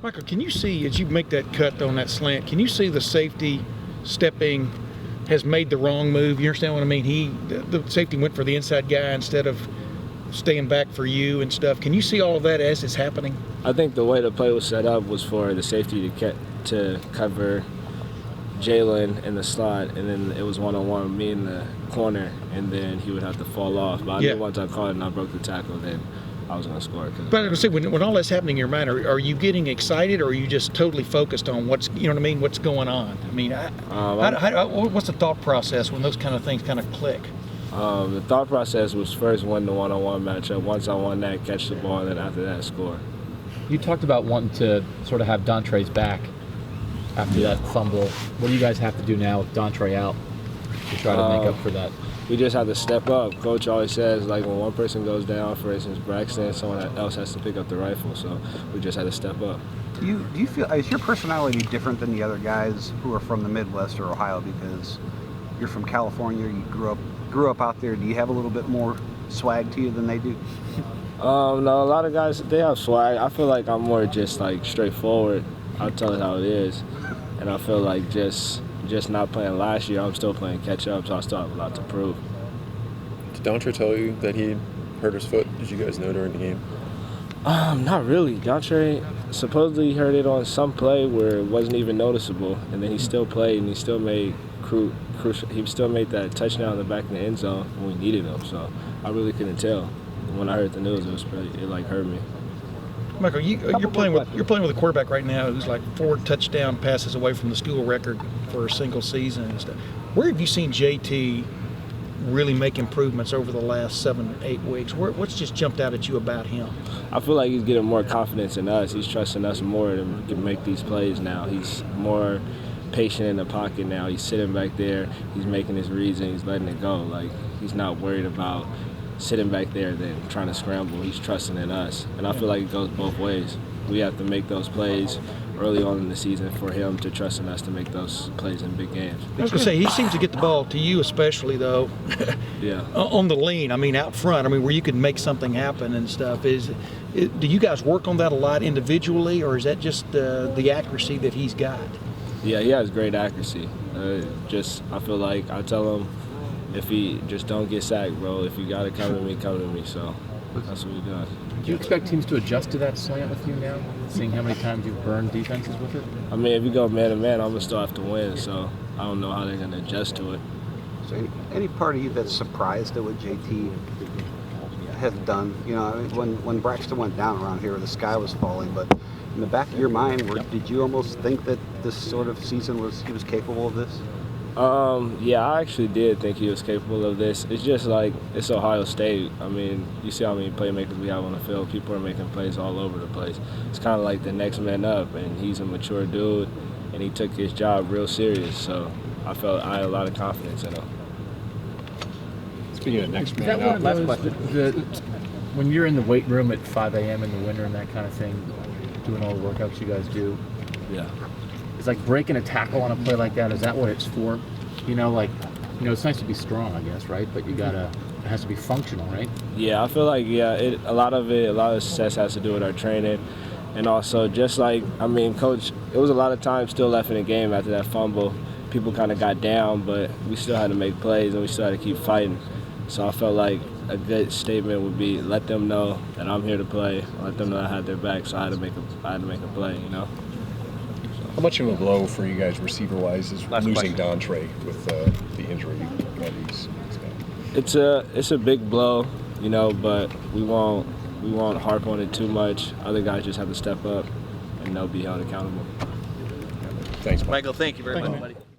Michael, can you see, as you make that cut on that slant, can you see the safety stepping has made the wrong move? You understand what I mean? The safety went for the inside guy instead of staying back for you and stuff. Can you see all of that as it's happening? I think the way the play was set up was for the safety to cover Jalen in the slot, and then it was one-on-one with me in the corner, and then he would have to fall off. But I knew once I caught it and I broke the tackle, then I was going to score. But I say, when all that's happening in your mind, are you getting excited, or are you just totally focused on what's going on? I mean, what's the thought process when those kind of things kind of click? The thought process was first win the one-on-one matchup. Once I won that, catch the ball, and then after that, score. You talked about wanting to sort of have Dontray's back after that fumble. What do you guys have to do now with Dontre out to try to make up for that? We just have to step up. Coach always says, like, when one person goes down, for instance, Braxton, someone else has to pick up the rifle. So we just had to step up. Do you feel, is your personality different than the other guys who are from the Midwest or Ohio because you're from California, you grew up out there? Do you have a little bit more swag to you than they do? No, a lot of guys, they have swag. I feel like I'm more just like straightforward. I'll tell it how it is. And I feel like just not playing last year, I'm still playing catch up, so I still have a lot to prove. Did Dontre tell you that he hurt his foot? Did you guys know during the game? Not really. Dontre supposedly heard it on some play where it wasn't even noticeable, and then he still played and he still made crucial. He still made that touchdown in the back of the end zone when we needed him. So I really couldn't tell. When I heard the news, it like hurt me. Michael, you're playing with a quarterback right now who's like 4 touchdown passes away from the school record for a single season and stuff. Where have you seen JT really make improvements over the last 7-8 weeks? What's just jumped out at you about him? I feel like he's getting more confidence in us. He's trusting us more to make these plays now. He's more patient in the pocket now. He's sitting back there. He's making his reads and he's letting it go. Like, he's not worried about sitting back there then trying to scramble. He's trusting in us. And I feel like it goes both ways. We have to make those plays early on in the season for him to trust in us to make those plays in big games. I was going to say, he seems to get the ball to you especially, though, yeah, on the lean. I mean, out front, I mean, where you could make something happen and stuff. Do you guys work on that a lot individually, or is that just the accuracy that he's got? Yeah, he has great accuracy. I feel like I tell him, if he just don't get sacked, bro. If you got to come to me, come to me. So that's what he does. Do you expect teams to adjust to that slant with you now, seeing how many times you've burned defenses with it? I mean, if you go man-to-man, I'm going to still have to win. So I don't know how they're going to adjust to it. So any part of you that's surprised at what JT has done? You know, I mean, when Braxton went down around here, the sky was falling. But in the back of your mind, did you almost think that this sort of season he was capable of this? Yeah, I actually did think he was capable of this. It's just like, it's Ohio State. I mean, you see how many playmakers we have on the field. People are making plays all over the place. It's kind of like the next man up, and he's a mature dude, and he took his job real serious. So I had a lot of confidence in him. Speaking of next man up, last question. When you're in the weight room at 5 a.m. in the winter and that kind of thing, doing all the workouts you guys do, Yeah. it's like breaking a tackle on a play like that. Is that what it's for? It's nice to be strong, I guess, right? But it has to be functional, right? Yeah, I feel like, a lot of success has to do with our training. And also just like, I mean, Coach, it was a lot of time still left in the game after that fumble. People kind of got down, but we still had to make plays and we still had to keep fighting. So I felt like a good statement would be, let them know that I'm here to play. Let them know I had their back, so I had to make a play, you know? how much of a blow for you guys receiver-wise is losing Dontre with the injury that he's got? It's a big blow, but we won't harp on it too much. Other guys just have to step up, and they'll be held accountable. Thanks, Mike. Michael, thank you very much, buddy.